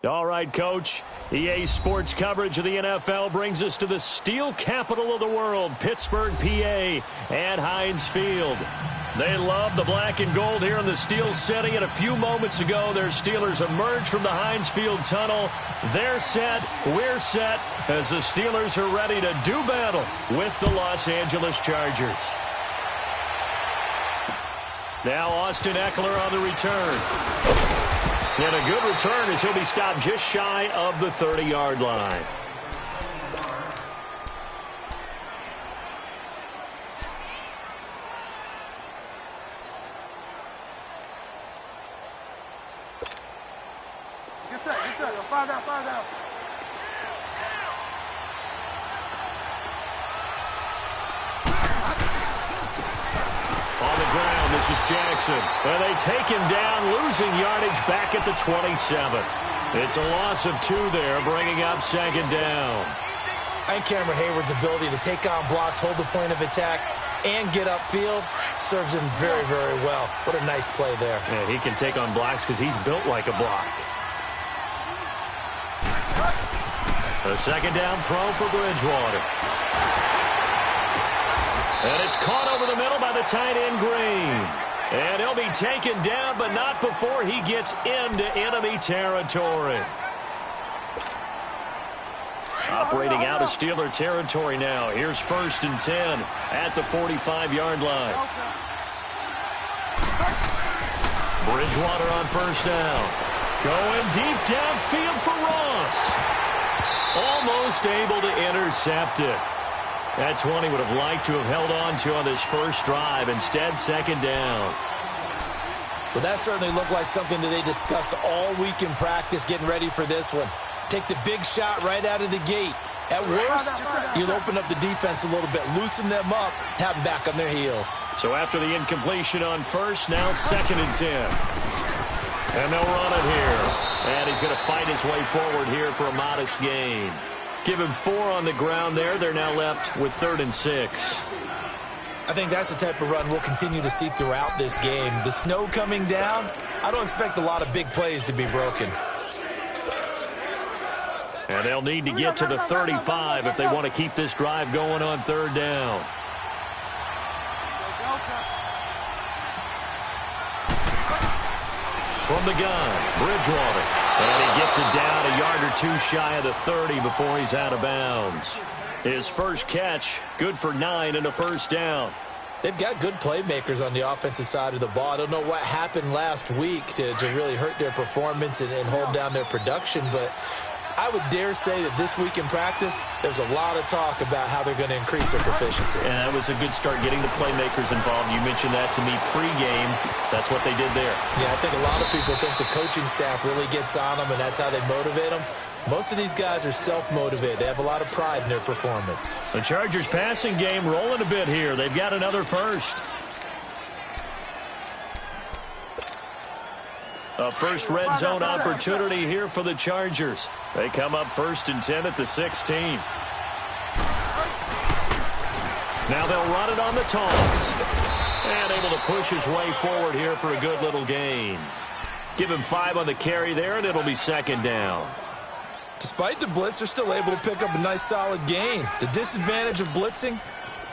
All right, Coach. EA Sports coverage of the NFL brings us to the steel capital of the world, Pittsburgh, PA, at Heinz Field. They love the black and gold here in the Steel City, and a few moments ago, their Steelers emerged from the Heinz Field tunnel. They're set, we're set, as the Steelers are ready to do battle with the Los Angeles Chargers. Now Austin Eckler on the return. And a good return as he'll be stopped just shy of the 30-yard line. Get set. 5 out. On the ground, this is Jackson. And they take him down, losing yardage back at the 27. It's a loss of 2 there, bringing up second down. And Cameron Hayward's ability to take on blocks, hold the point of attack, and get upfield serves him very, very well. What a nice play there. Yeah, he can take on blocks because he's built like a block. A second down throw for Bridgewater. And it's caught over the middle by the tight end, Green. And he'll be taken down, but not before he gets into enemy territory. Operating out of Steeler territory now. Here's 1st and 10 at the 45-yard line. Bridgewater on 1st down. Going deep downfield for Ross. Almost able to intercept it. That's one he would have liked to have held on to on this first drive. Instead, second down. Well, that certainly looked like something that they discussed all week in practice getting ready for this one. Take the big shot right out of the gate. At worst, you'll open up the defense a little bit, loosen them up, have them back on their heels. So after the incompletion on 1st, now 2nd and 10. And they'll run it here. And he's going to fight his way forward here for a modest gain. Give him 4 on the ground there. They're now left with 3rd and 6. I think that's the type of run we'll continue to see throughout this game. The snow coming down, I don't expect a lot of big plays to be broken. And they'll need to get to the 35 if they want to keep this drive going on 3rd down. From the gun, Bridgewater. And he gets it down a yard or 2 shy of the 30 before he's out of bounds. His first catch, good for 9 and a 1st down. They've got good playmakers on the offensive side of the ball. I don't know what happened last week to really hurt their performance and hold down their production, but I would dare say that this week in practice, there's a lot of talk about how they're going to increase their proficiency. And that was a good start getting the playmakers involved. You mentioned that to me pregame. That's what they did there. Yeah, I think a lot of people think the coaching staff really gets on them, and that's how they motivate them. Most of these guys are self-motivated. They have a lot of pride in their performance. The Chargers passing game rolling a bit here. They've got another 1st. A first red zone opportunity here for the Chargers. They come up 1st and 10 at the 16. Now they'll run it on the toss. And able to push his way forward here for a good little gain. Give him 5 on the carry there, and it'll be 2nd down. Despite the blitz, they're still able to pick up a nice solid gain. The disadvantage of blitzing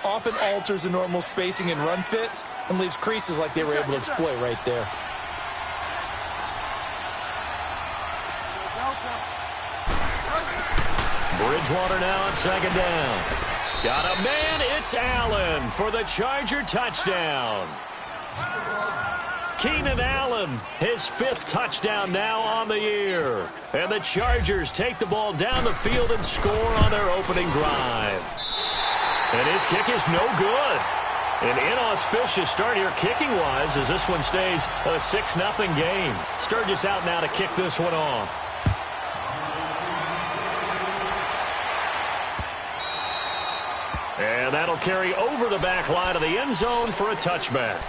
often alters the normal spacing and run fits and leaves creases like they were able to exploit right there. Bridgewater now on 2nd down. Got a man, it's Allen for the Charger touchdown. Keenan Allen, his 5th touchdown now on the year. And the Chargers take the ball down the field and score on their opening drive. And his kick is no good. An inauspicious start here kicking-wise as this one stays a 6-0 game. Sturgis out now to kick this one off. And that'll carry over the back line of the end zone for a touchback.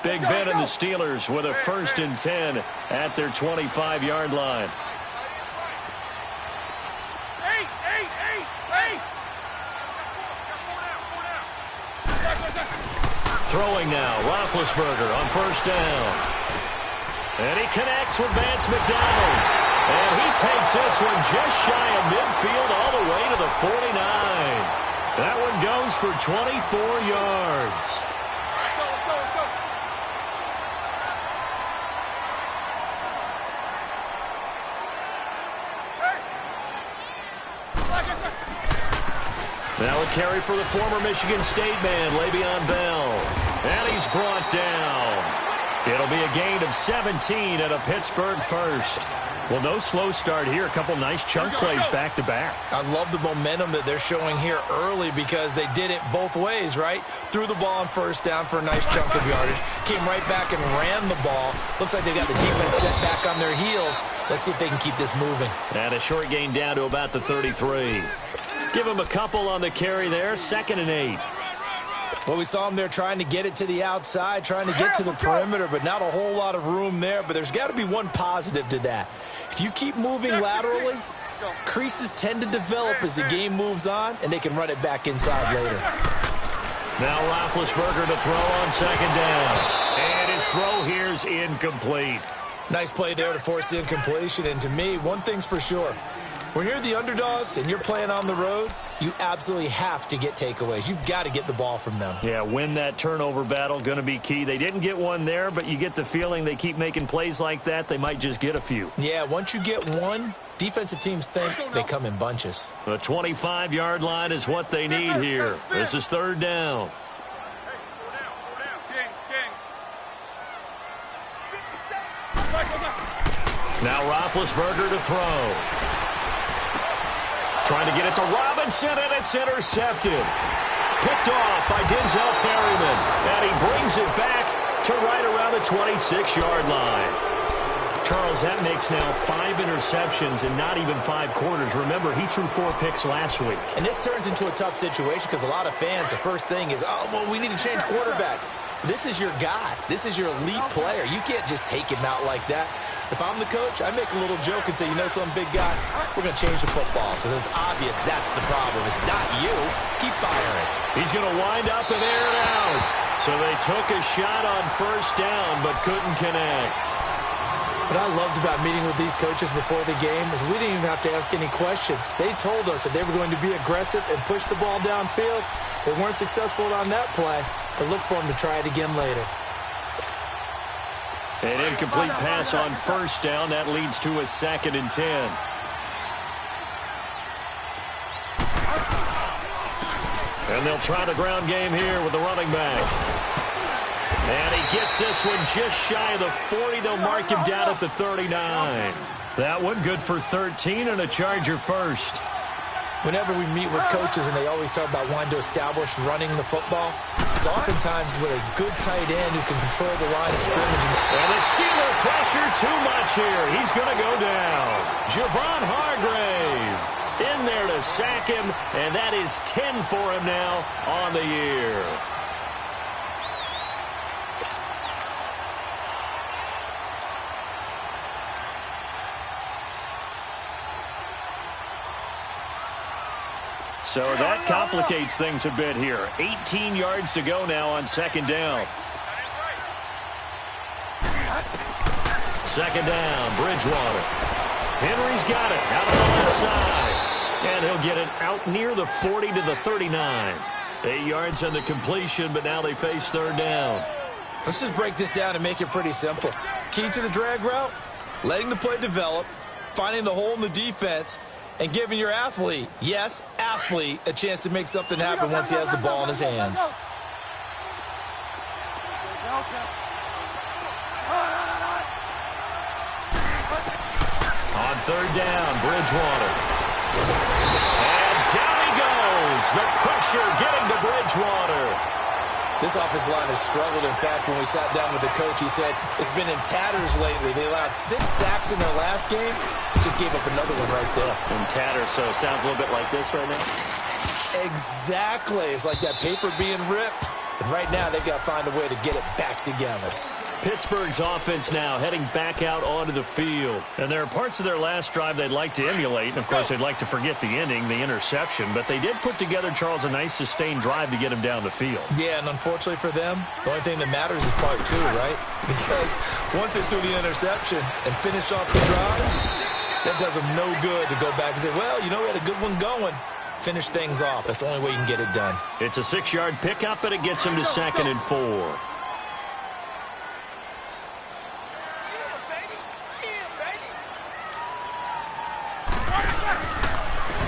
Big Ben and the Steelers with a 1st and 10 at their 25-yard line. Throwing now, Roethlisberger on first down. And he connects with Vance McDonald. And he takes this one just shy of midfield all the way to the 49. That one goes for 24 yards. Now a carry for the former Michigan State man, Le'Veon Bell. And he's brought down. It'll be a gain of 17 and a Pittsburgh first. Well, no slow start here. A couple nice chunk plays back-to-back. I love the momentum that they're showing here early because they did it both ways, right? Threw the ball on first down for a nice chunk of yardage. Came right back and ran the ball. Looks like they got the defense set back on their heels. Let's see if they can keep this moving. And a short gain down to about the 33. Give him a couple on the carry there. 2nd and 8. Well, we saw him there trying to get it to the outside, trying to get to the perimeter, but not a whole lot of room there. But there's got to be one positive to that. If you keep moving laterally, creases tend to develop as the game moves on, and they can run it back inside later. Now Roethlisberger to throw on 2nd down. And his throw here's incomplete. Nice play there to force the incompletion. And to me, one thing's for sure. When you're the underdogs and you're playing on the road, you absolutely have to get takeaways. You've got to get the ball from them. Yeah, win that turnover battle, going to be key. They didn't get one there, but you get the feeling they keep making plays like that, they might just get a few. Yeah, once you get one, defensive teams think they come in bunches. The 25-yard line is what they need here. This is 3rd down. Now Roethlisberger to throw. Trying to get it to Robinson, and it's intercepted. Picked off by Denzel Perryman. And he brings it back to right around the 26-yard line. Charles, that makes now 5 interceptions in not even 5 quarters. Remember, he threw 4 picks last week. And this turns into a tough situation because a lot of fans, the first thing is, oh, well, we need to change quarterbacks. This is your guy. This is your elite player. You can't just take him out like that. If I'm the coach, I make a little joke and say, you know some big guy, we're going to change the football. So it's obvious that's the problem. It's not you. Keep firing. He's going to wind up and air it out. So they took a shot on first down but couldn't connect. What I loved about meeting with these coaches before the game is we didn't even have to ask any questions. They told us that they were going to be aggressive and push the ball downfield. They weren't successful on that play, but look for them to try it again later. An incomplete pass on first down. That leads to a 2nd and 10. And they'll try the ground game here with the running back. And he gets this one just shy of the 40. They'll mark him down at the 39. That one good for 13 and a Charger first. Whenever we meet with coaches and they always talk about wanting to establish running the football, it's oftentimes with a good tight end who can control the line of scrimmage. And the Steeler pressure too much here. He's going to go down. Javon Hargrave in there to sack him, and that is 10 for him now on the year. So that complicates things a bit here. 18 yards to go now on 2nd down. 2nd down, Bridgewater. Henry's got it out on the left side. And he'll get it out near the 40 to the 39. 8 yards on the completion, but now they face 3rd down. Let's just break this down and make it pretty simple. Key to the drag route, letting the play develop, finding the hole in the defense, and giving your athlete, yes, athlete, a chance to make something happen once he has the ball in his hands. On 3rd down, Bridgewater. And down he goes. The pressure getting to Bridgewater. This offensive line has struggled. In fact, when we sat down with the coach, he said it's been in tatters lately. They allowed 6 sacks in their last game. Just gave up another one right there. In tatters, so it sounds a little bit like this right now. Exactly. It's like that paper being ripped. And right now, they've got to find a way to get it back together. Pittsburgh's offense now heading back out onto the field. And there are parts of their last drive they'd like to emulate. And, of course, they'd like to forget the ending, the interception. But they did put together, Charles, a nice sustained drive to get him down the field. Yeah, and unfortunately for them, the only thing that matters is part two, right? Because once they threw the interception and finished off the drive, that does them no good to go back and say, well, you know, we had a good one going. Finish things off. That's the only way you can get it done. It's a 6-yard pickup, and it gets him to 2nd and 4.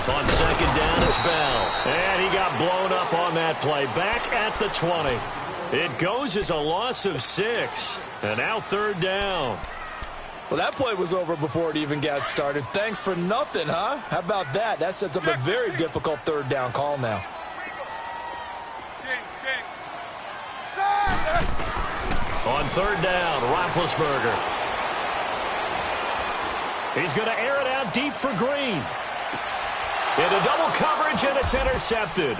On 2nd down, it's Bell. And he got blown up on that play. Back at the 20. It goes as a loss of 6. And now 3rd down. Well, that play was over before it even got started. Thanks for nothing, huh? How about that? That sets up a very difficult 3rd down call now. On 3rd down, Roethlisberger. He's going to air it out deep for Green. Into double coverage, and it's intercepted.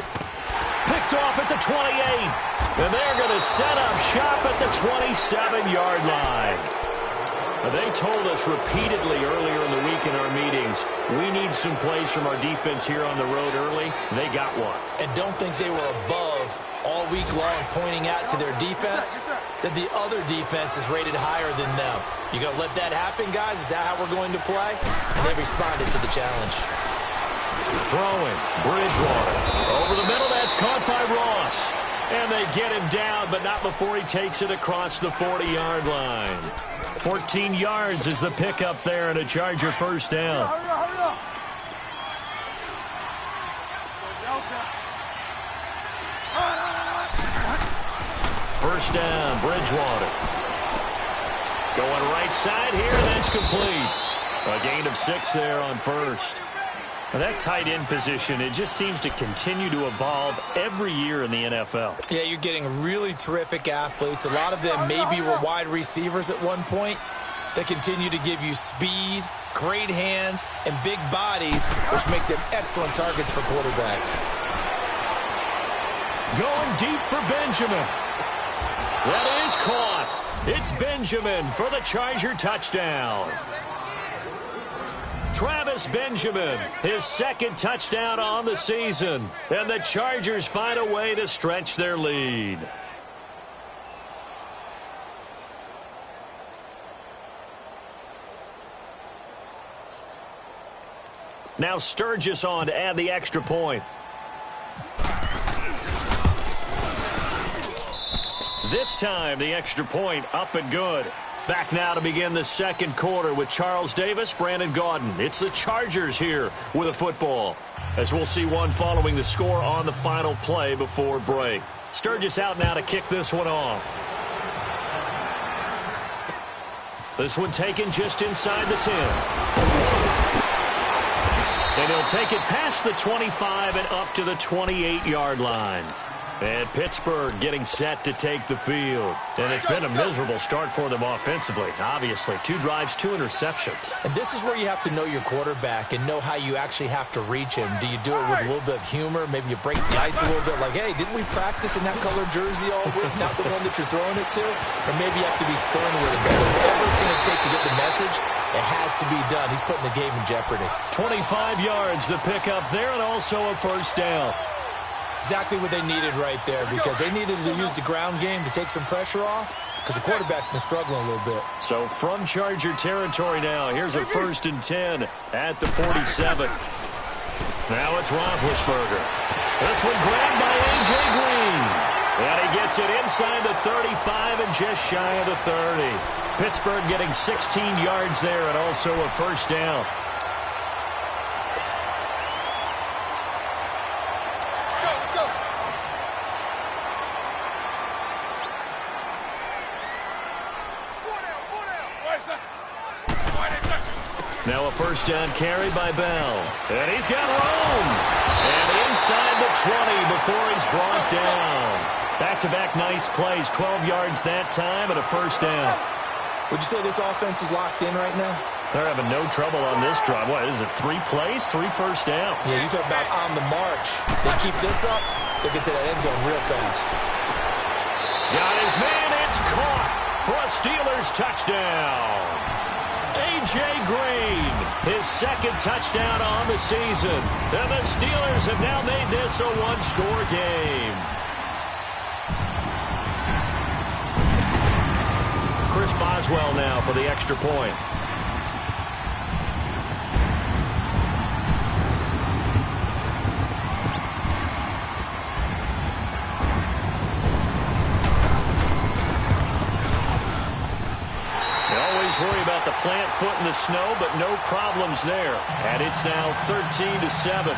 Picked off at the 28. And they're going to set up shop at the 27-yard line. They told us repeatedly earlier in the week in our meetings, we need some plays from our defense here on the road early. They got one. And don't think they were above all week long pointing out to their defense that the other defense is rated higher than them. You going to let that happen, guys? Is that how we're going to play? And they responded to the challenge. Throwing, Bridgewater. Over the middle, that's caught by Ross. And they get him down, but not before he takes it across the 40-yard line. 14 yards is the pickup there, and a Charger first down. Hurry up. First down, Bridgewater. Going right side here, and that's complete. A gain of 6 there on first. Now that tight end position, it just seems to continue to evolve every year in the NFL. Yeah, you're getting really terrific athletes. A lot of them maybe were wide receivers at one point. They continue to give you speed, great hands, and big bodies, which make them excellent targets for quarterbacks. Going deep for Benjamin. That is caught. It's Benjamin for the Charger touchdown. Travis Benjamin, his 2nd touchdown on the season. And the Chargers find a way to stretch their lead. Now Sturgis on to add the extra point. This time, the extra point up and good. Back now to begin the 2nd quarter with Charles Davis, Brandon Gaudin. It's the Chargers here with a football, as we'll see one following the score on the final play before break. Sturgis out now to kick this one off. This one taken just inside the 10. And he'll take it past the 25 and up to the 28-yard line. And Pittsburgh getting set to take the field. And it's been a miserable start for them offensively, obviously. 2 drives, 2 interceptions. And this is where you have to know your quarterback and know how you actually have to reach him. Do you do it with a little bit of humor? Maybe you break the ice a little bit like, hey, didn't we practice in that color jersey all week? Not the one that you're throwing it to? Or maybe you have to be stern with him. Whatever it's going to take to get the message, it has to be done. He's putting the game in jeopardy. 25 yards, the pickup there, and also a first down. Exactly what they needed right there, because they needed to use the ground game to take some pressure off, because the quarterback's been struggling a little bit. So from Charger territory now, here's a 1st and 10 at the 47. Now it's Roethlisberger. This one grabbed by A.J. Green. And he gets it inside the 35 and just shy of the 30. Pittsburgh getting 16 yards there and also a first down. Now a first down carry by Bell. And he's got room. And inside the 20 before he's brought down. Back-to-back nice plays. 12 yards that time and a first down. Would you say this offense is locked in right now? They're having no trouble on this drive. What is it, 3 plays, 3 first downs? Yeah, you talk about on the march. They keep this up, they get to that end zone real fast. Got his man, it's caught. for a Steelers touchdown. A.J. Green, his second touchdown on the season. And the Steelers have now made this a one-score game. Chris Boswell now for the extra point. Worry about the plant foot in the snow, but no problems there. And it's now 13-7.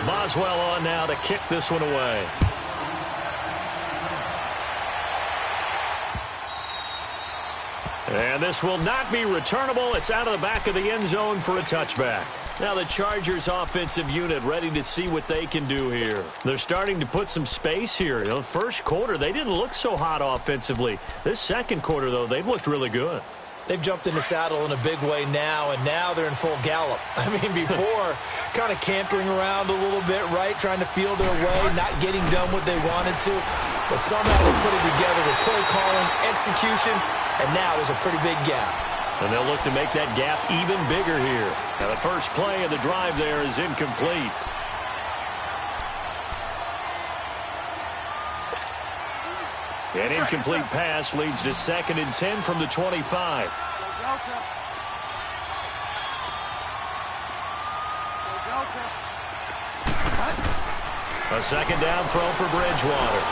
Boswell on now to kick this one away. And this will not be returnable. It's out of the back of the end zone for a touchback. Now the Chargers offensive unit ready to see what they can do here. They're starting to put some space here. First quarter, they didn't look so hot offensively. This second quarter, though, they've looked really good. They've jumped in the saddle in a big way now, and now they're in full gallop. I mean, before, kind of cantering around a little bit, right, trying to feel their way, not getting done what they wanted to. But somehow they put it together with play calling, execution, and now there's a pretty big gap. And they'll look to make that gap even bigger here. Now the first play of the drive there is incomplete. An incomplete pass leads to 2nd and 10 from the 25. A second down throw for Bridgewater.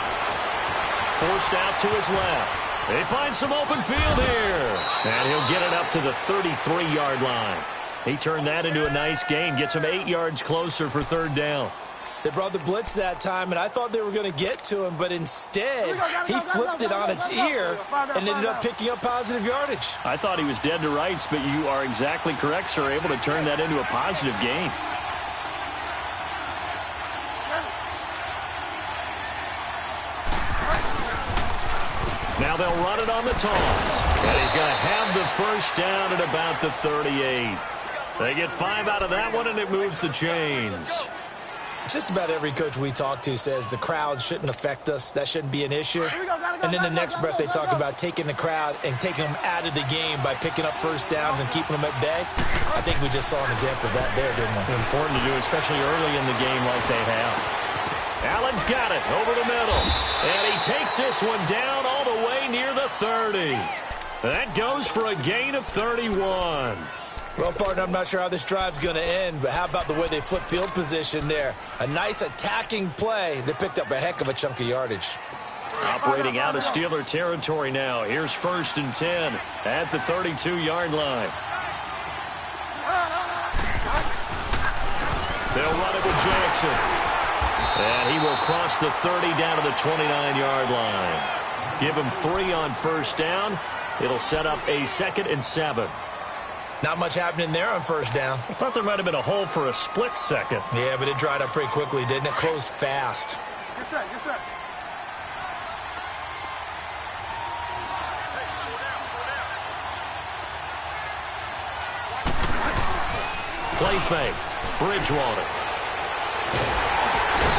Forced out to his left. They find some open field here. And he'll get it up to the 33-yard line. He turned that into a nice gain. Gets him 8 yards closer for 3rd down. They brought the blitz that time, and I thought they were going to get to him, but instead he flipped it on its ear and ended up picking up positive yardage. I thought he was dead to rights, but you are exactly correct, sir. Able to turn that into a positive gain. Now they'll run it on the toss. And he's going to have the first down at about the 38. They get 5 out of that one, and it moves the chains. Just about every coach we talk to says the crowd shouldn't affect us. That shouldn't be an issue. And in the next breath, they talk about taking the crowd and taking them out of the game by picking up first downs and keeping them at bay. I think we just saw an example of that there, didn't we? Important to do, especially early in the game like they have. Allen's got it over the middle. And he takes this one down all the way near the 30. That goes for a gain of 31. Well, partner, I'm not sure how this drive's going to end, but how about the way they flip field position there? A nice attacking play. They picked up a heck of a chunk of yardage. Operating out of Steeler territory now. Here's 1st and 10 at the 32-yard line. They'll run it with Jackson. And he will cross the 30 down to the 29-yard line. Give him 3 on first down. It'll set up a 2nd and 7. Not much happening there on first down. I thought there might have been a hole for a split second. Yeah, but it dried up pretty quickly, didn't it? Closed fast. Yes, sir. Yes, sir. Play fake. Bridgewater.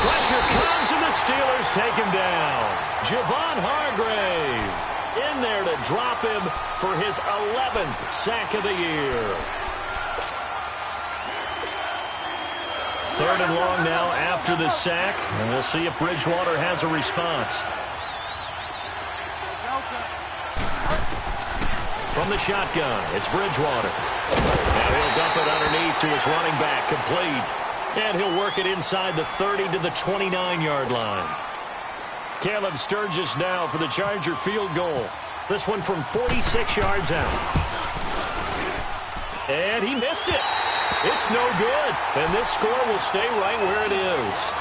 Pressure comes, and the Steelers take him down. Javon Hargrave in there to drop him for his 11th sack of the year. 3rd and long now after the sack, and we'll see if Bridgewater has a response. From the shotgun, it's Bridgewater. Now he'll dump it underneath to his running back, complete. And he'll work it inside the 30 to the 29-yard line. Caleb Sturgis now for the Charger field goal. This one from 46 yards out. And he missed it. It's no good. And this score will stay right where it is.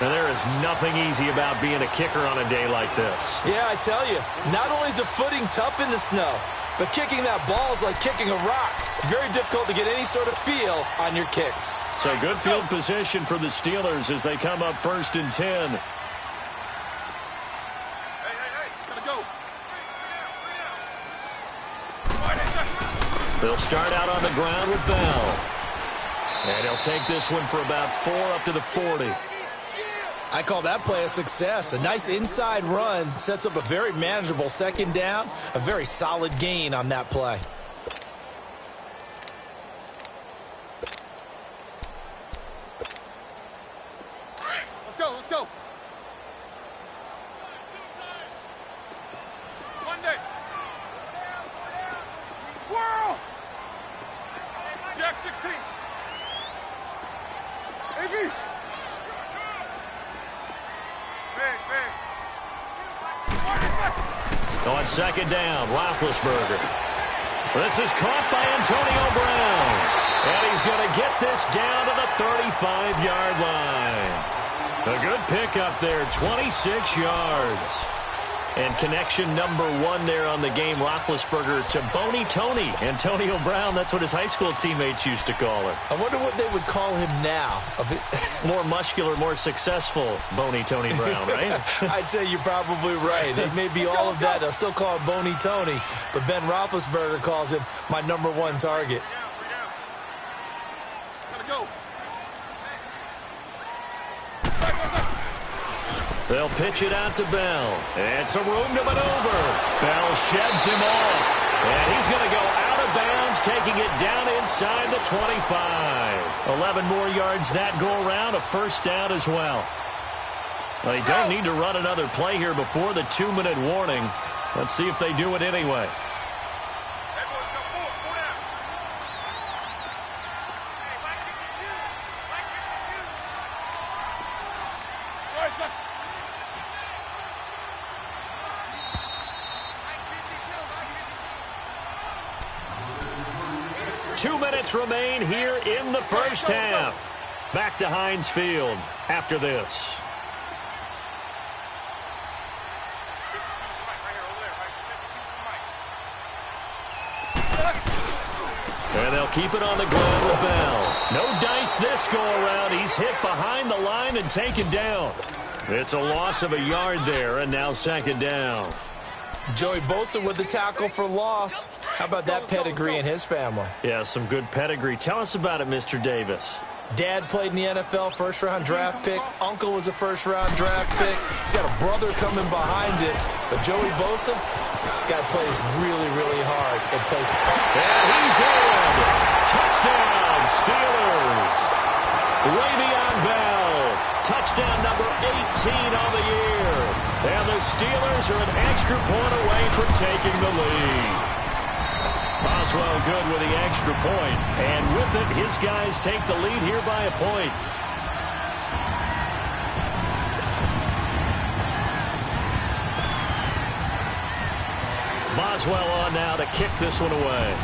And there is nothing easy about being a kicker on a day like this. Yeah, I tell you, not only is the footing tough in the snow, but kicking that ball is like kicking a rock. Very difficult to get any sort of feel on your kicks. So good field position for the Steelers as they come up 1st and 10. They'll start out on the ground with Bell. And he'll take this one for about 4 up to the 40. I call that play a success. A nice inside run sets up a very manageable second down. A very solid gain on that play. Let's go, let's go. Monday. Squirrel. Jack 16. AB. On second down, Roethlisberger. This is caught by Antonio Brown. And he's going to get this down to the 35-yard line. A good pickup there, 26 yards. And connection number 1 there on the game, Roethlisberger to Boney Tony. Antonio Brown, that's what his high school teammates used to call her. I wonder what they would call him now. A bit more muscular, more successful Boney Tony Brown, right? I'd say you're probably right. They may be all of that. They'll still call him Boney Tony, but Ben Roethlisberger calls him my number 1 target. Gotta go. They'll pitch it out to Bell. And some room to maneuver. Bell sheds him off. And he's going to go out of bounds, taking it down inside the 25. 11 more yards that go around, a first down as well. Well, they don't need to run another play here before the 2-minute warning. Let's see if they do it anyway. Remain here in the first half. Back to Heinz Field after this. And they'll keep it on the ground with Bell. No dice this go around. He's hit behind the line and taken down. It's a loss of a yard there, and now second down. Joey Bosa with the tackle for loss. How about that pedigree in his family? Yeah, some good pedigree. Tell us about it, Mr. Davis. Dad played in the NFL, first-round draft pick. Uncle was a first-round draft pick. He's got a brother coming behind him. But Joey Bosa, guy plays really, really hard and plays. And he's in. Touchdown, Steelers. Le'Veon Bell. Touchdown number 18 on the year. And the Steelers are an extra point away from taking the lead. Boswell good with the extra point. And with it, his guys take the lead here by a point. Boswell on now to kick this one away.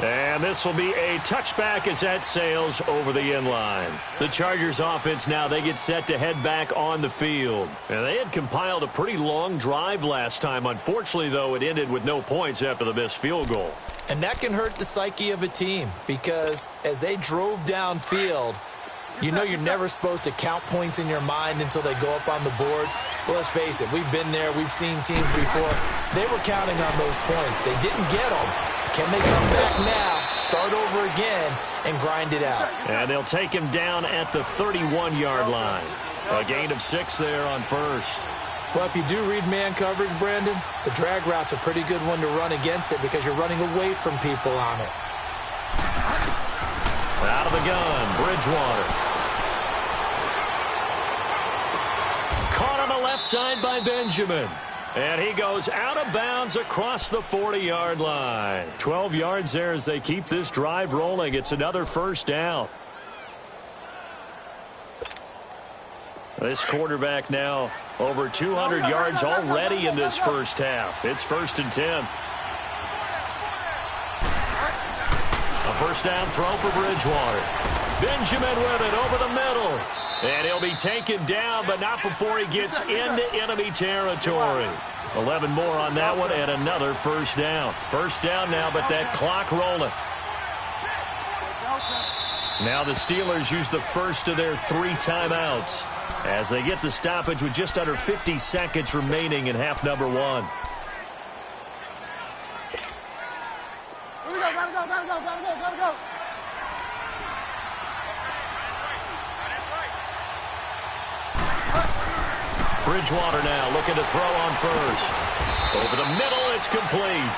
And this will be a touchback as that sails over the end line. The Chargers offense now, they get set to head back on the field. And they had compiled a pretty long drive last time. Unfortunately, though, it ended with no points after the missed field goal. And that can hurt the psyche of a team because as they drove downfield, you know you're never supposed to count points in your mind until they go up on the board. Well, let's face it, we've been there. We've seen teams before. They were counting on those points. They didn't get them. Can they come back now, start over again, and grind it out? And they'll take him down at the 31-yard line. A gain of 6 there on first. Well, if you do read man coverage, Brandon, the drag route's a pretty good one to run against it because you're running away from people on it. Out of the gun, Bridgewater. Caught on the left side by Benjamin. And he goes out of bounds across the 40-yard line. 12 yards there as they keep this drive rolling. It's another first down. This quarterback now over 200 yards already in this first half. It's 1st and 10. A first down throw for Bridgewater. Benjamin with it over the middle. And he'll be taken down, but not before he gets into enemy territory. 11 more on that one, and another first down. First down now, but that clock rolling. Now the Steelers use the first of their 3 timeouts. as they get the stoppage with just under 50 seconds remaining in half number one. Here we go, gotta go. Bridgewater now looking to throw on first. Over the middle, it's complete.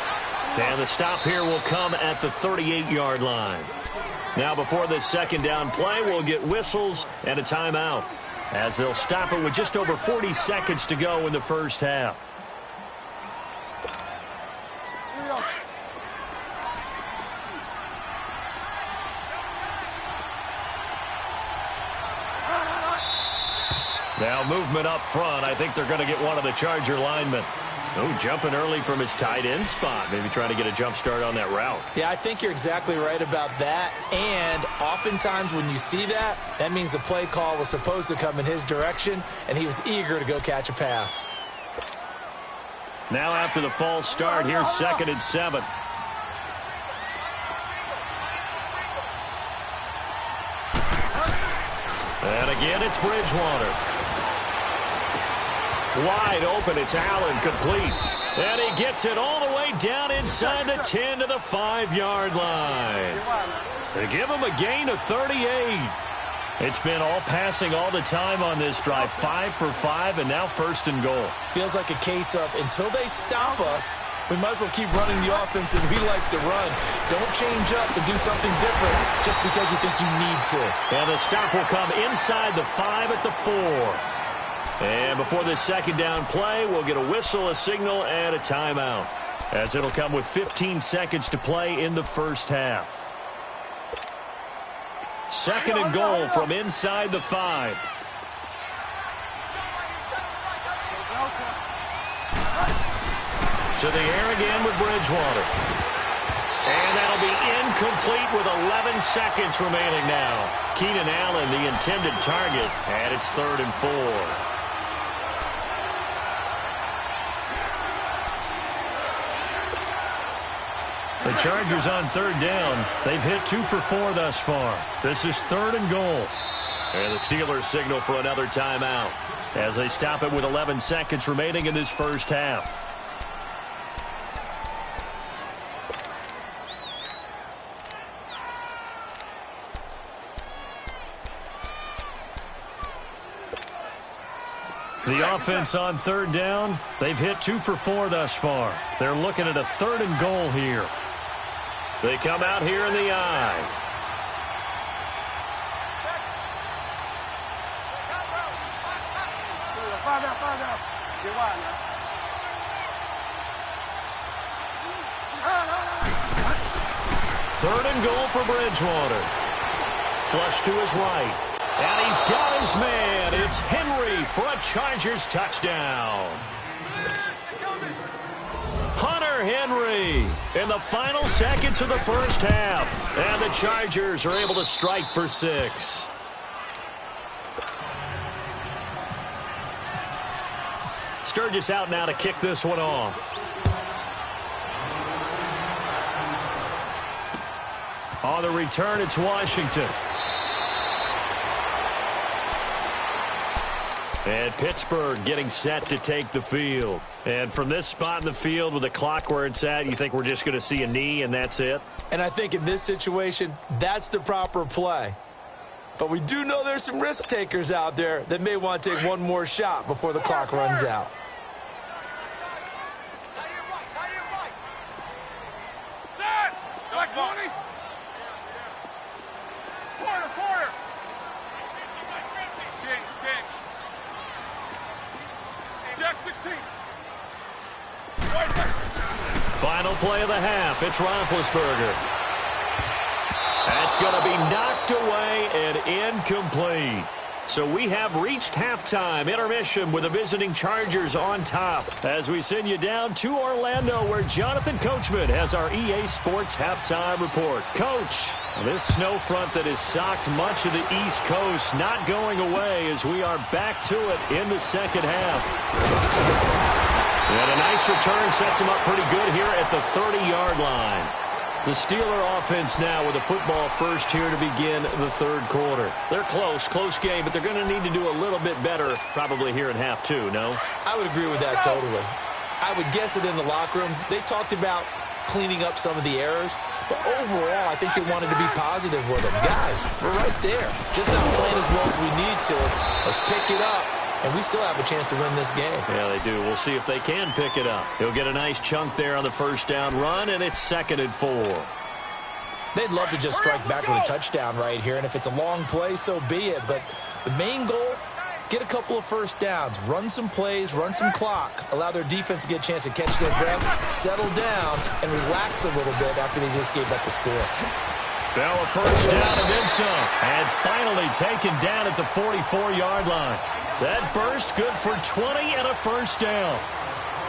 And the stop here will come at the 38-yard line. Now before this second down play, we'll get whistles and a timeout, as they'll stop it with just over 40 seconds to go in the first half. Here we go. Now movement up front. I think they're going to get one of the Charger linemen. Oh, jumping early from his tight end spot. Maybe trying to get a jump start on that route. Yeah, I think you're exactly right about that. And oftentimes when you see that, that means the play call was supposed to come in his direction, and he was eager to go catch a pass. Now after the false start, here's 2nd and 7. And again, it's Bridgewater. Wide open, it's Allen, complete. And he gets it all the way down inside the 10 to the 5-yard line. They give him a gain of 38. It's been all passing all the time on this drive. 5 for 5, and now 1st and goal. Feels like a case of until they stop us, we might as well keep running the offense that we like to run. Don't change up and do something different just because you think you need to. And the stop will come inside the 5 at the 4. And before this second down play, we'll get a whistle, a signal, and a timeout, as it'll come with 15 seconds to play in the first half. 2nd and goal from inside the 5. To the air again with Bridgewater. And that'll be incomplete with 11 seconds remaining now. Keenan Allen, the intended target, and it's 3rd and 4. The Chargers on 3rd down. They've hit 2 for 4 thus far. This is 3rd and goal. And the Steelers signal for another timeout as they stop it with 11 seconds remaining in this first half. The offense on 3rd down. They've hit 2 for 4 thus far. They're looking at a 3rd and goal here. They come out here in the eye. Find out. Get wide now. Third and goal for Bridgewater. Flush to his right. And he's got his man. It's Henry for a Chargers touchdown. Hunter Henry in the final seconds of the first half. And the Chargers are able to strike for 6. Sturgis out now to kick this one off. On the return, it's Washington. And Pittsburgh getting set to take the field. And from this spot in the field with the clock where it's at, you think we're just going to see a knee and that's it? And I think in this situation, that's the proper play. But we do know there's some risk takers out there that may want to take one more shot before the clock runs out. Final play of the half. It's Roethlisberger. That's going to be knocked away and incomplete. So we have reached halftime. Intermission with the visiting Chargers on top as we send you down to Orlando where Jonathan Coachman has our EA Sports halftime report. Coach, this snow front that has socked much of the East Coast not going away as we are back to it in the second half. And a nice return sets him up pretty good here at the 30-yard line. The Steeler offense now with a football first here to begin the third quarter. They're close game, but they're going to need to do a little bit better probably here in half two, no? I would agree with that totally. I would guess that in the locker room, they talked about cleaning up some of the errors, but overall, I think they wanted to be positive with them. Guys, we're right there. Just not playing as well as we need to. Let's pick it up, and we still have a chance to win this game. Yeah, they do. We'll see if they can pick it up. He'll get a nice chunk there on the first down run, and it's 2nd and 4. They'd love to just strike back with a touchdown right here, and if it's a long play, so be it. But the main goal, get a couple of first downs, run some plays, run some clock, allow their defense to get a chance to catch their breath, settle down, and relax a little bit after they just gave up the score. Bell a first down and then some. And finally taken down at the 44-yard line. That burst good for 20 and a first down.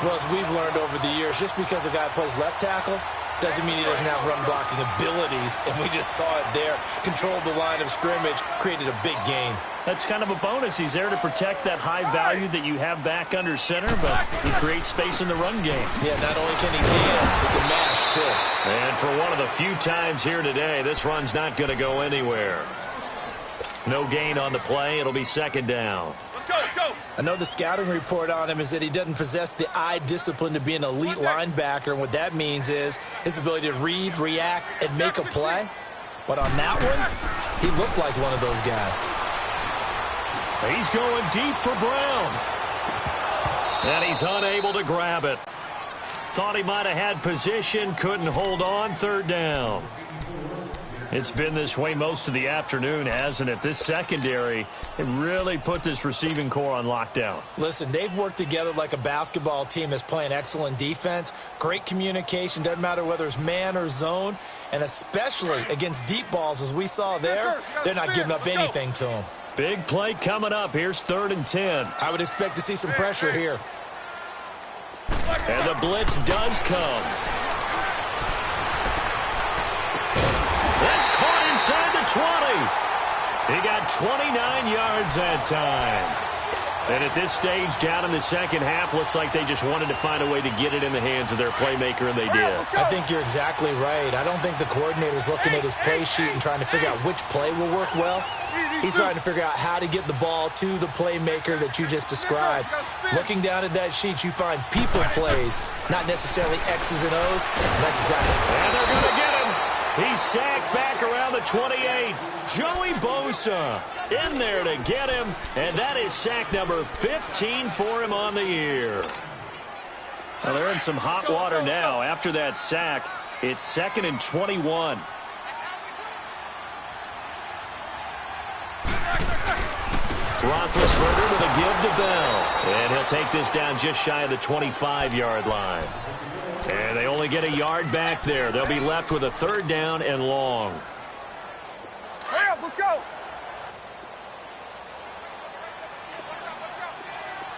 Well, as we've learned over the years, just because a guy plays left tackle doesn't mean he doesn't have run-blocking abilities, and we just saw it there. Controlled the line of scrimmage, created a big gain. That's kind of a bonus. He's there to protect that high value that you have back under center, but he creates space in the run game. Yeah, not only can he dance, he can mash, too. And for one of the few times here today, this run's not going to go anywhere. No gain on the play. It'll be 2nd down. Let's go. I know the scouting report on him is that he doesn't possess the eye discipline to be an elite linebacker, and what that means is his ability to read, react, and make a play. But on that one, he looked like one of those guys. He's going deep for Brown. And he's unable to grab it. Thought he might have had position, couldn't hold on, 3rd down. It's been this way most of the afternoon, hasn't it? This secondary, it really put this receiving core on lockdown. Listen, they've worked together like a basketball team that's playing excellent defense. Great communication, doesn't matter whether it's man or zone. And especially against deep balls, as we saw there, they're not giving up anything to them. Big play coming up. Here's 3rd and 10. I would expect to see some pressure here. And the blitz does come. That's caught inside the 20. He got 29 yards that time. And at this stage, down in the second half, looks like they just wanted to find a way to get it in the hands of their playmaker, and they did. I think you're exactly right. I don't think the coordinator's looking at his play sheet and trying to figure out which play will work well. He's trying to figure out how to get the ball to the playmaker that you just described. Looking down at that sheet, you find people plays, not necessarily X's and O's, and that's exactly. And they're going to get him. He's sacked back around the 28. Joey Bosa in there to get him, and that is sack number 15 for him on the year. Well, they're in some hot water now. After that sack, it's 2nd and 21. Roethlisberger with a give to Bell. And he'll take this down just shy of the 25-yard line. And they only get a yard back there. They'll be left with a 3rd down and long. Hurry up, let's go.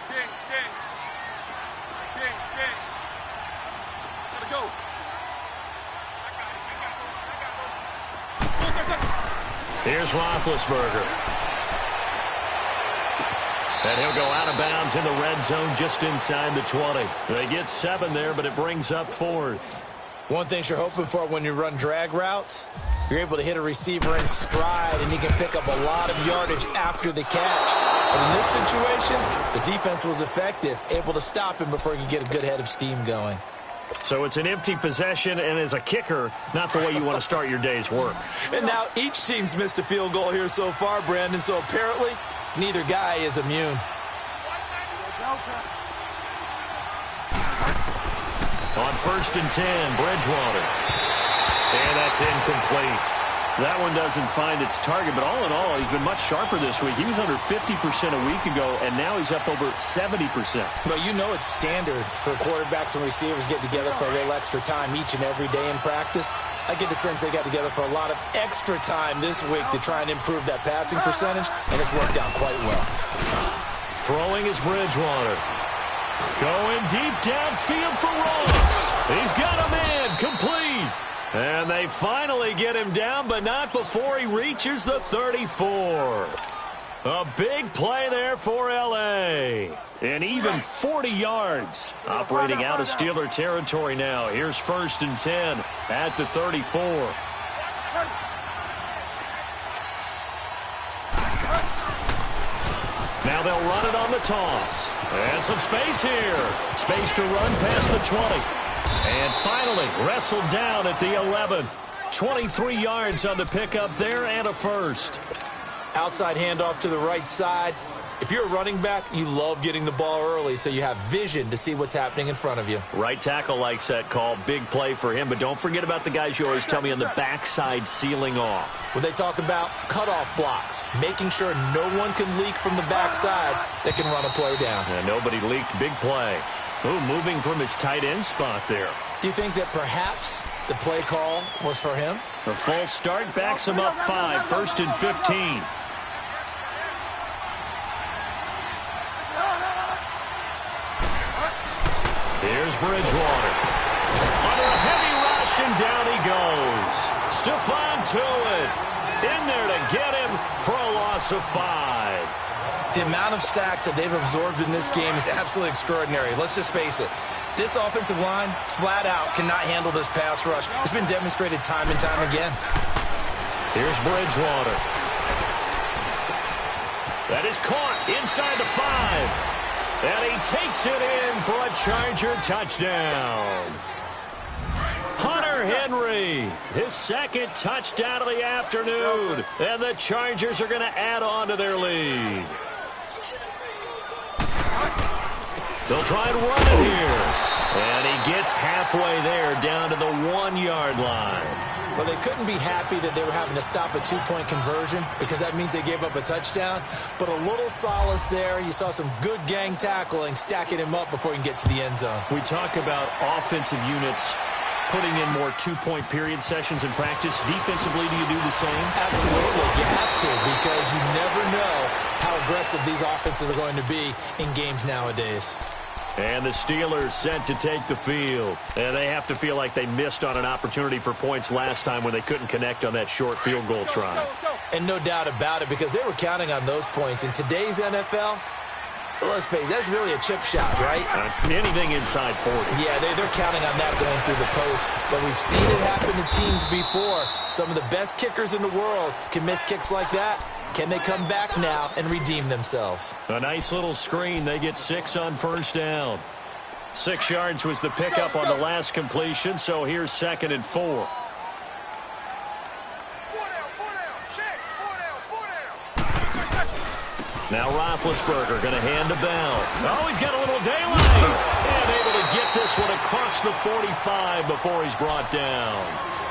King. Gotta go. Here's Roethlisberger. And he'll go out of bounds in the red zone just inside the 20. They get 7 there, but it brings up 4th. One thing you're hoping for when you run drag routes, you're able to hit a receiver in stride, and he can pick up a lot of yardage after the catch. But in this situation, the defense was effective, able to stop him before he could get a good head of steam going. So it's an empty possession, and as a kicker, not the way you want to start your day's work. And now each team's missed a field goal here so far, Brandon, so apparently neither guy is immune. On 1st and 10, Bridgewater. And that's incomplete. That one doesn't find its target, but all in all, he's been much sharper this week. He was under 50% a week ago, and now he's up over 70%. Well, you know it's standard for quarterbacks and receivers get together for a little extra time each and every day in practice. I get the sense they got together for a lot of extra time this week to try and improve that passing percentage, and it's worked out quite well. Throwing is Bridgewater. Going deep downfield for Ross. He's got him in. Complete. And they finally get him down, but not before he reaches the 34. A big play there for L.A. And even 40 yards. Operating out of Steeler territory now. Here's 1st and 10 at the 34. Now they'll run it on the toss. And some space here. Space to run past the 20. And finally wrestled down at the 11. 23 yards on the pickup there and a first. Outside handoff to the right side. If you're a running back, you love getting the ball early so you have vision to see what's happening in front of you. Right tackle likes that call. Big play for him. But don't forget about the guys you always tell me on the backside sealing off. When they talk about cutoff blocks, making sure no one can leak from the backside that can run a play down. And nobody leaked. Big play. Ooh, moving from his tight end spot there. Do you think that perhaps the play call was for him? The false start backs him up 5. 1st and 15. Here's Bridgewater. Under a heavy rush, and down he goes. Stephon Tuitt in there to get him for a loss of 5. The amount of sacks that they've absorbed in this game is absolutely extraordinary. Let's just face it. This offensive line, flat out, cannot handle this pass rush. It's been demonstrated time and time again. Here's Bridgewater. That is caught inside the 5. And he takes it in for a Charger touchdown. Hunter Henry, his 2nd touchdown of the afternoon. And the Chargers are going to add on to their lead. They'll try and run it here. And he gets halfway there down to the 1-yard line. Well, they couldn't be happy that they were having to stop a 2-point conversion because that means they gave up a touchdown. But a little solace there. You saw some good gang tackling, stacking him up before he can get to the end zone. We talk about offensive units putting in more 2-point period sessions in practice. Defensively, do you do the same? Absolutely. You have to because you never know how aggressive these offenses are going to be in games nowadays. And the Steelers set to take the field. And they have to feel like they missed on an opportunity for points last time when they couldn't connect on that short field goal try. And no doubt about it because they were counting on those points. In today's NFL, let's face it, that's really a chip shot, right? That's anything inside 40. Yeah, they're counting on that going through the post. But we've seen it happen to teams before. Some of the best kickers in the world can miss kicks like that. Can they come back now and redeem themselves? A nice little screen. They get 6 on 1st down. 6 yards was the pickup on the last completion, so here's 2nd and 4. Now Roethlisberger going to hand to Bell. Oh, he's got a little daylight. And able to get this one across the 45 before he's brought down.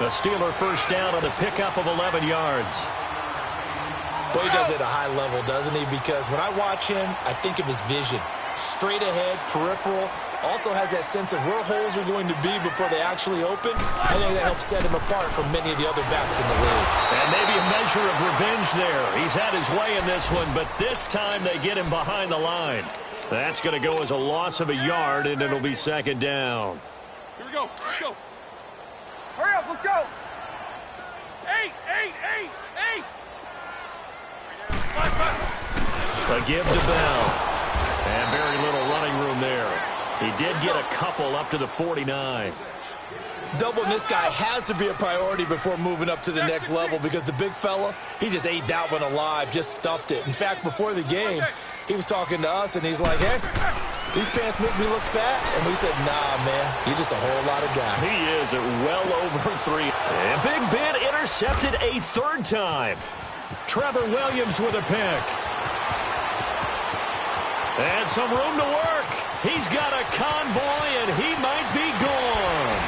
The Steeler 1st down on the pickup of 11 yards. Boy, he does it at a high level, doesn't he? Because when I watch him, I think of his vision. Straight ahead, peripheral. Also has that sense of where holes are going to be before they actually open. I think that helps set him apart from many of the other backs in the league. And maybe a measure of revenge there. He's had his way in this one, but this time they get him behind the line. That's going to go as a loss of a yard, and it'll be 2nd down. Here we go. Let's go. Hurry up. Let's go. 8. A give to Bell. And very little running room there. He did get a couple up to the 49. Doubling this guy has to be a priority before moving up to the next level because the big fella, he just ate that one alive, just stuffed it. In fact, before the game, he was talking to us, and he's like, hey, these pants make me look fat. And we said, nah, man, you're just a whole lot of guy. He is at well over 3. And Big Ben intercepted a 3rd time. Trevor Williams with a pick. And some room to work. He's got a convoy, and he might be gone.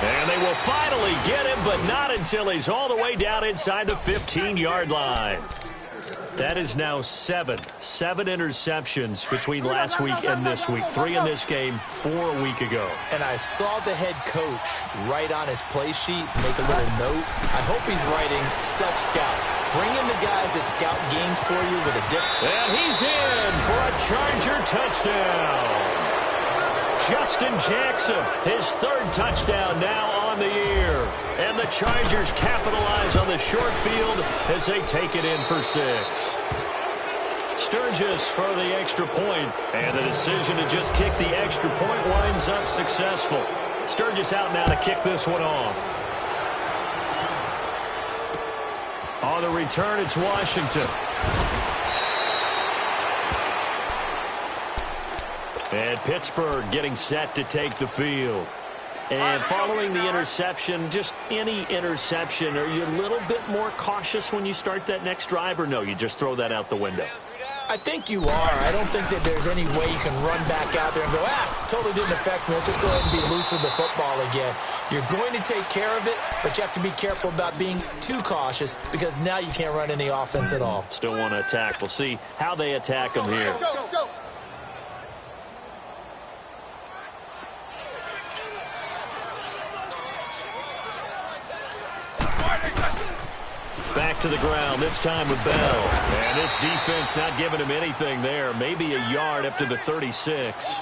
And they will finally get him, but not until he's all the way down inside the 15-yard line. That is now 7 interceptions between last week and this week. 3 in this game, 4 a week ago. And I saw the head coach write on his play sheet, make a little note. I hope he's writing self-scout. Bring in the guys that scout games for you with a dip. And he's in for a Charger touchdown. Justin Jackson, his 3rd touchdown now on the year. And the Chargers capitalize on the short field as they take it in for 6. Sturgis for the extra point, and the decision to just kick the extra point winds up successful. Sturgis out now to kick this one off. On the return, it's Washington. And Pittsburgh getting set to take the field. And following the interception, just any interception, are you a little bit more cautious when you start that next drive, or no, you just throw that out the window? I think you are. I don't think that there's any way you can run back out there and go, totally didn't affect me. Let's just go ahead and be loose with the football again. You're going to take care of it, but you have to be careful about being too cautious because now you can't run any offense at all. Still want to attack. We'll see how they attack them here. Let's go. Back to the ground, this time with Bell. And this defense not giving him anything there. Maybe a yard up to the 36.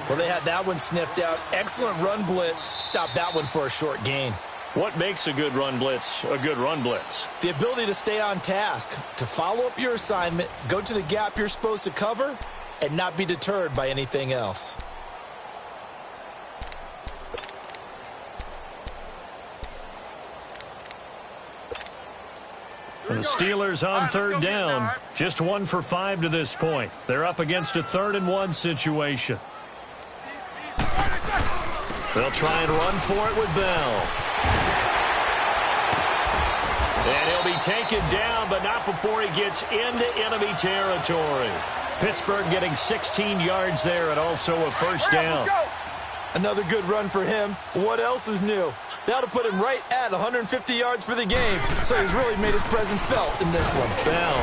Well, they had that one sniffed out. Excellent run blitz. Stopped that one for a short gain. What makes a good run blitz a good run blitz? The ability to stay on task, to follow up your assignment, go to the gap you're supposed to cover, and not be deterred by anything else. And the Steelers on third down. Just 1 for 5 to this point. They're up against a 3rd and 1 situation. They'll try and run for it with Bell. And he'll be taken down, but not before he gets into enemy territory. Pittsburgh getting 16 yards there and also a first down. Another good run for him. What else is new? That'll put him right at 150 yards for the game. So he's really made his presence felt in this one. Bell.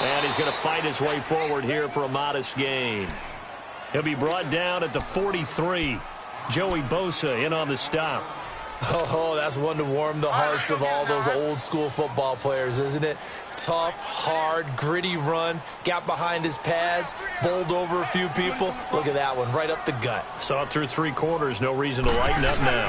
And he's going to fight his way forward here for a modest gain. He'll be brought down at the 43. Joey Bosa in on the stop. Oh, that's one to warm the hearts of all those old-school football players, isn't it? Tough, hard, gritty run. Got behind his pads, bowled over a few people. Look at that one, right up the gut. Saw it through 3 quarters. No reason to lighten up now.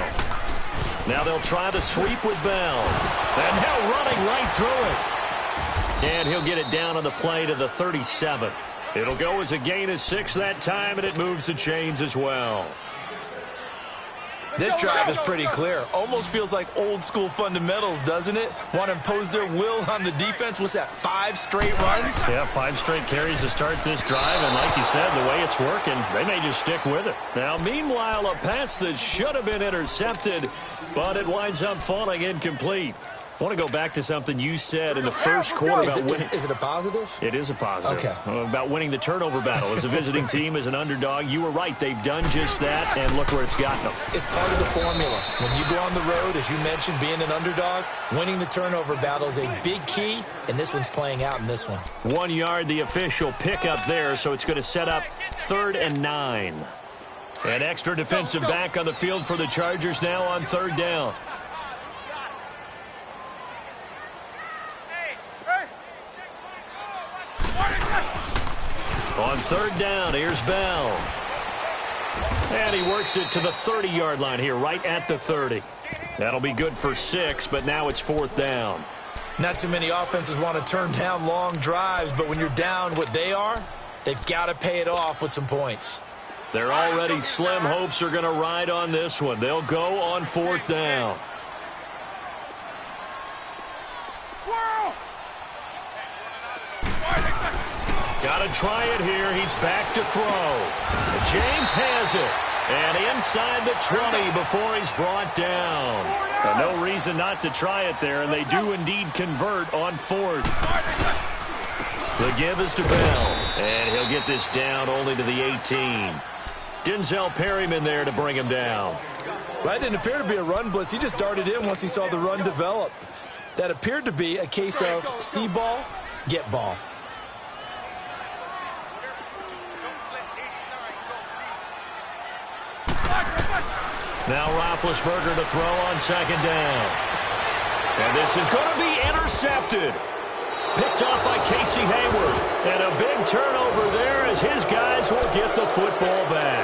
Now they'll try the sweep with Bell. And now running right through it. And he'll get it down on the play to the 37. It'll go as a gain of 6 that time, and it moves the chains as well. This drive is pretty clear. Almost feels like old-school fundamentals, doesn't it? Want to impose their will on the defense. What's that, 5 straight runs? Yeah, 5 straight carries to start this drive, and like you said, the way it's working, they may just stick with it. Now, meanwhile, a pass that should have been intercepted, but it winds up falling incomplete. I want to go back to something you said in the first quarter about winning. Is it a positive? It is a positive. Okay. About winning the turnover battle. As a visiting team, as an underdog, you were right. They've done just that, and look where it's gotten them. It's part of the formula. When you go on the road, as you mentioned, being an underdog, winning the turnover battle is a big key, and this one's playing out in this one. 1 yard, the official pickup there, so it's going to set up 3rd and 9. An extra defensive back on the field for the Chargers now on 3rd down. On 3rd down, here's Bell. And he works it to the 30-yard line here, right at the 30. That'll be good for 6, but now it's 4th down. Not too many offenses want to turn down long drives, but when you're down what they are, they've got to pay it off with some points. Their already slim hopes are going to ride on this one. They'll go on 4th down. Got to try it here. He's back to throw. James has it. And inside the 20 before he's brought down. And no reason not to try it there, and they do indeed convert on 4th. The give is to Bell. And he'll get this down only to the 18. Denzel Perryman there to bring him down. Well, that didn't appear to be a run blitz. He just darted in once he saw the run develop. That appeared to be a case of see ball, get ball. Now Roethlisberger to throw on 2nd down. And this is going to be intercepted. Picked off by Casey Hayward. And a big turnover there as his guys will get the football back.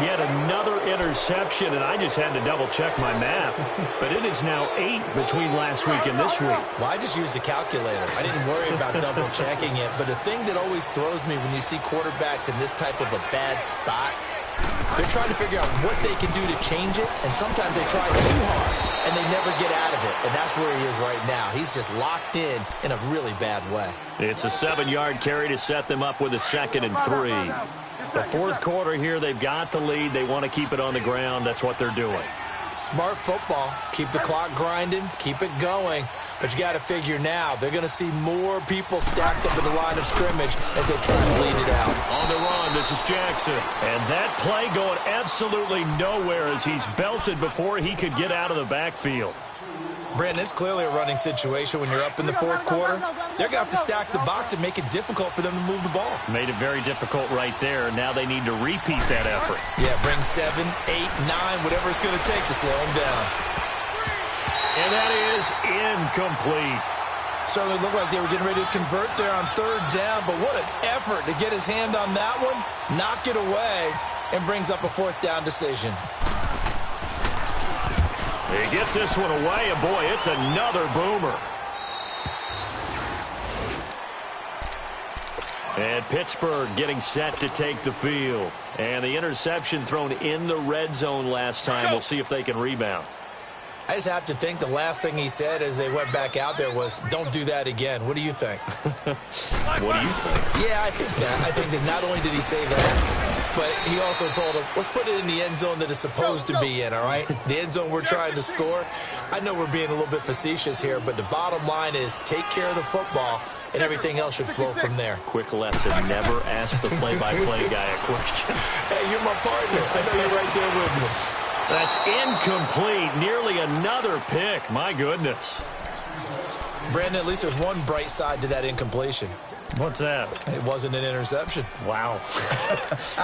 Yet another interception, and I just had to double-check my math. But it is now 8 between last week and this week. Well, I just used a calculator. I didn't worry about double-checking it. But the thing that always throws me when you see quarterbacks in this type of a bad spot, they're trying to figure out what they can do to change it, and sometimes they try too hard, and they never get out of it. And that's where he is right now. He's just locked in a really bad way. It's a 7-yard carry to set them up with a 2nd and 3. The fourth quarter here, they've got the lead. They want to keep it on the ground. That's what they're doing. Smart football. Keep the clock grinding. Keep it going. But you got to figure now, they're going to see more people stacked up in the line of scrimmage as they try to bleed it out. On the run, this is Jackson. And that play going absolutely nowhere as he's belted before he could get out of the backfield. Brandon, it's clearly a running situation when you're up in the fourth quarter. They're going to have to stack the box and make it difficult for them to move the ball. Made it very difficult right there. Now they need to repeat that effort. Yeah, bring 7, 8, 9, whatever it's going to take to slow them down. And that is incomplete. Certainly looked like they were getting ready to convert there on 3rd down, but what an effort to get his hand on that one, knock it away, and brings up a 4th down decision. He gets this one away, and boy, it's another boomer. And Pittsburgh getting set to take the field. And the interception thrown in the red zone last time. We'll see if they can rebound. I just have to think the last thing he said as they went back out there was, don't do that again. What do you think? What do you think? Yeah, I think that. I think that not only did he say that, but he also told him, let's put it in the end zone that it's supposed to be in, all right? The end zone we're trying to score. I know we're being a little bit facetious here, but the bottom line is take care of the football, and everything else should flow from there. Quick lesson, never ask the play-by-play guy a question. Hey, you're my partner. I know you're right there with me. That's incomplete. Nearly another pick. My goodness. Brandon, at least there's one bright side to that incompletion. What's that? It wasn't an interception. Wow.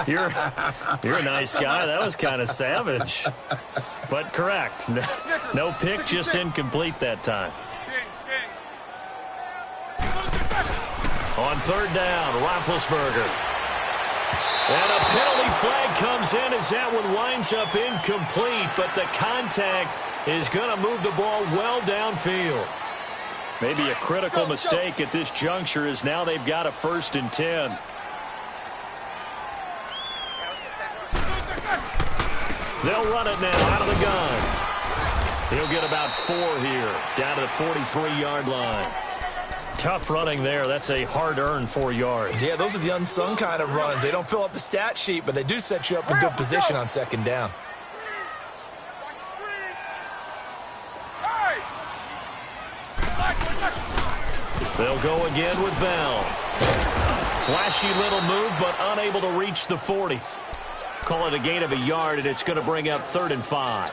You're a nice guy. That was kind of savage. But correct. No pick, just incomplete that time. On 3rd down, Roethlisberger. And a penalty flag comes in as that one winds up incomplete, but the contact is going to move the ball well downfield. Maybe a critical mistake at this juncture as now they've got a 1st and 10. They'll run it now out of the gun. He'll get about 4 here, down to the 43-yard line. Tough running there. That's a hard-earned 4 yards. Yeah, those are the unsung kind of runs. They don't fill up the stat sheet, but they do set you up in good position on 2nd down. They'll go again with Bell. Flashy little move, but unable to reach the 40. Call it a gain of a yard, and it's going to bring up 3rd and 5.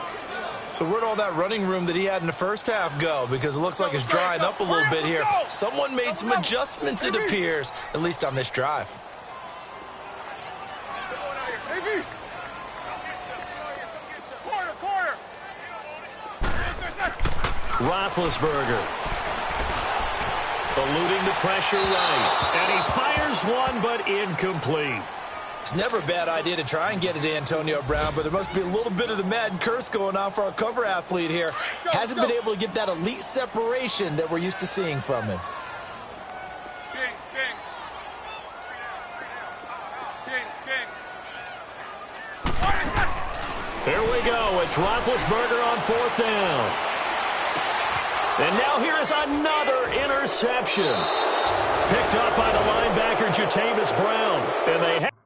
So where'd all that running room that he had in the first half go? Because it looks like it's drying up a little bit here. Someone made some adjustments, it appears, at least on this drive. Roethlisberger. Eluding the pressure right. And he fires one, but incomplete. It's never a bad idea to try and get it to Antonio Brown, but there must be a little bit of the Madden curse going on for our cover athlete here. Hasn't been able to get that elite separation that we're used to seeing from him. Here we go. It's Roethlisberger on 4th down. And now here is another interception. Picked up by the linebacker, Jatavis Brown. And they have